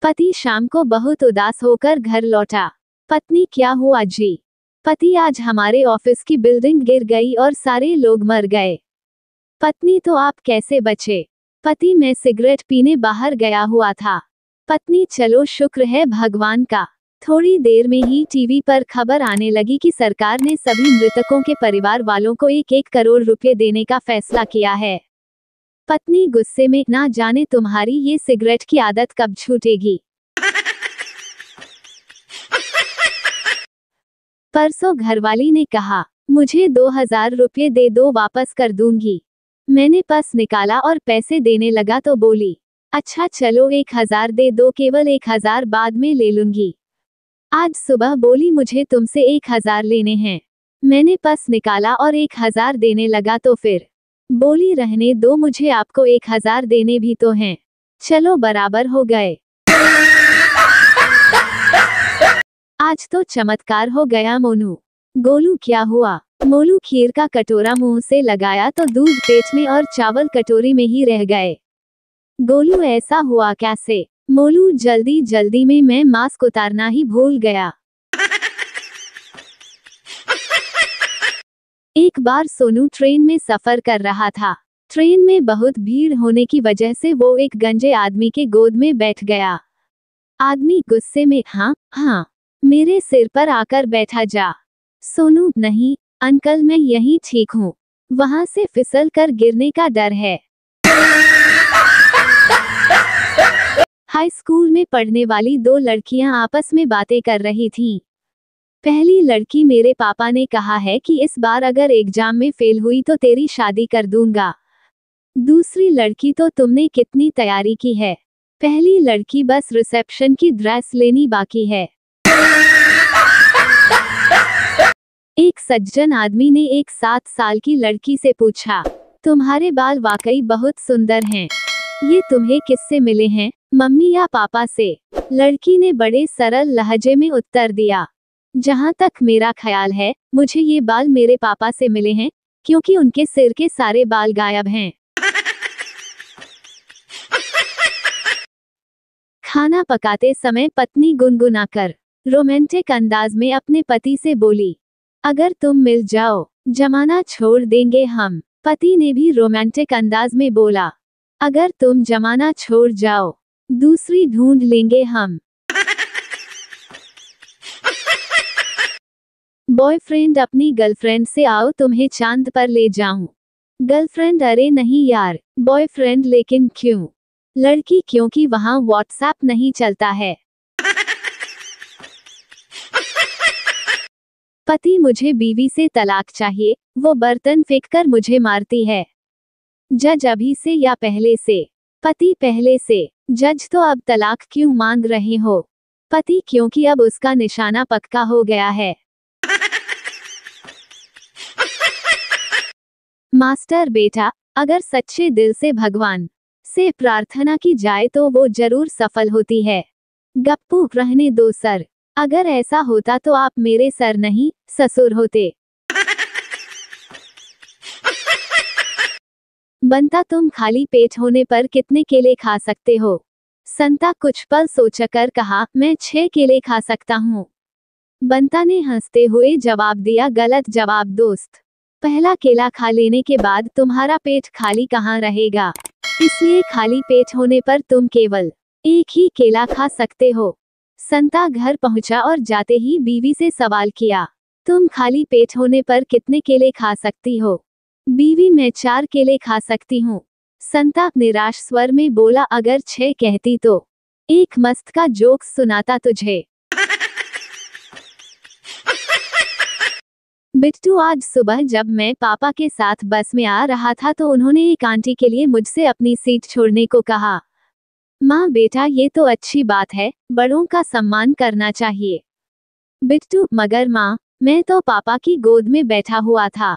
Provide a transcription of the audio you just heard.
पति शाम को बहुत उदास होकर घर लौटा। पत्नी, क्या हुआ जी? पति, आज हमारे ऑफिस की बिल्डिंग गिर गई और सारे लोग मर गए। पत्नी, तो आप कैसे बचे? पति, मैं सिगरेट पीने बाहर गया हुआ था। पत्नी, चलो शुक्र है भगवान का। थोड़ी देर में ही टीवी पर खबर आने लगी कि सरकार ने सभी मृतकों के परिवार वालों को 1-1 करोड़ रुपए देने का फैसला किया है। पत्नी गुस्से में, ना जाने तुम्हारी ये सिगरेट की आदत कब छूटेगी। परसों घरवाली ने कहा, मुझे 2000 रुपये दे दो, वापस कर दूंगी। मैंने पर्स निकाला और पैसे देने लगा तो बोली, अच्छा चलो 1000 दे दो, केवल 1000 बाद में ले लूंगी। आज सुबह बोली, मुझे तुमसे 1000 लेने हैं। मैंने पर्स निकाला और 1000 देने लगा तो फिर बोली, रहने दो, मुझे आपको 1000 देने भी तो हैं। चलो बराबर हो गए। आज तो चमत्कार हो गया मोनू। गोलू, क्या हुआ? मोलू खीर का कटोरा मुंह से लगाया तो दूध पेट में और चावल कटोरी में ही रह गए। गोलू, ऐसा हुआ कैसे? मोलू, जल्दी जल्दी में मैं मास्क उतारना ही भूल गया। एक बार सोनू ट्रेन में सफर कर रहा था। ट्रेन में बहुत भीड़ होने की वजह से वो एक गंजे आदमी के गोद में बैठ गया। आदमी गुस्से में, हाँ हाँ, मेरे सिर पर आकर बैठा जा। सोनू, नहीं अंकल, मैं यहीं ठीक हूँ, वहां से फिसल कर गिरने का डर है। हाई स्कूल में पढ़ने वाली 2 लड़कियां आपस में बातें कर रही थीं। पहली लड़की, मेरे पापा ने कहा है कि इस बार अगर एग्जाम में फेल हुई तो तेरी शादी कर दूंगा। दूसरी लड़की, तो तुमने कितनी तैयारी की है? पहली लड़की, बस रिसेप्शन की ड्रेस लेनी बाकी है। एक सज्जन आदमी ने एक 7 साल की लड़की से पूछा, तुम्हारे बाल वाकई बहुत सुंदर हैं। ये तुम्हें किससे मिले हैं, मम्मी या पापा से? लड़की ने बड़े सरल लहजे में उत्तर दिया, जहां तक मेरा ख्याल है, मुझे ये बाल मेरे पापा से मिले हैं, क्योंकि उनके सिर के सारे बाल गायब हैं। खाना पकाते समय पत्नी गुनगुनाकर रोमांटिक अंदाज में अपने पति से बोली, अगर तुम मिल जाओ, जमाना छोड़ देंगे हम। पति ने भी रोमांटिक अंदाज में बोला, अगर तुम जमाना छोड़ जाओ, दूसरी ढूंढ लेंगे हम। बॉयफ्रेंड अपनी गर्लफ्रेंड से, आओ तुम्हें चांद पर ले जाऊं। गर्लफ्रेंड, अरे नहीं यार। बॉयफ्रेंड, लेकिन क्यों? लड़की, क्योंकि वहां व्हाट्सएप नहीं चलता है। पति, मुझे बीवी से तलाक चाहिए, वो बर्तन फेंककर मुझे मारती है। जज, अभी से या पहले से? पति, पहले से। जज, तो अब तलाक क्यों मांग रहे हो? पति, क्योंकि अब उसका निशाना पक्का हो गया है। मास्टर, बेटा, अगर सच्चे दिल से भगवान से प्रार्थना की जाए तो वो जरूर सफल होती है। गप्पू, रहने दो सर, अगर ऐसा होता तो आप मेरे सर नहीं, ससुर होते। बनता, तुम खाली पेट होने पर कितने केले खा सकते हो? संता कुछ पल सोचकर कहा, मैं 6 केले खा सकता हूँ। बंता ने हंसते हुए जवाब दिया, गलत जवाब दोस्त। पहला केला खा लेने के बाद तुम्हारा पेट खाली कहाँ रहेगा, इसलिए खाली पेट होने पर तुम केवल 1 ही केला खा सकते हो। संता घर पहुंचा और जाते ही बीवी से सवाल किया, तुम खाली पेट होने पर कितने केले खा सकती हो? बीवी, मैं 4 केले खा सकती हूँ। संता निराश स्वर में बोला, अगर 6 कहती तो एक मस्त का जोक्स सुनाता तुझे। बिट्टू, आज सुबह जब मैं पापा के साथ बस में आ रहा था तो उन्होंने एक आंटी के लिए मुझसे अपनी सीट छोड़ने को कहा। माँ, बेटा, ये तो अच्छी बात है, बड़ों का सम्मान करना चाहिए। बिट्टू, मगर माँ, मैं तो पापा की गोद में बैठा हुआ था।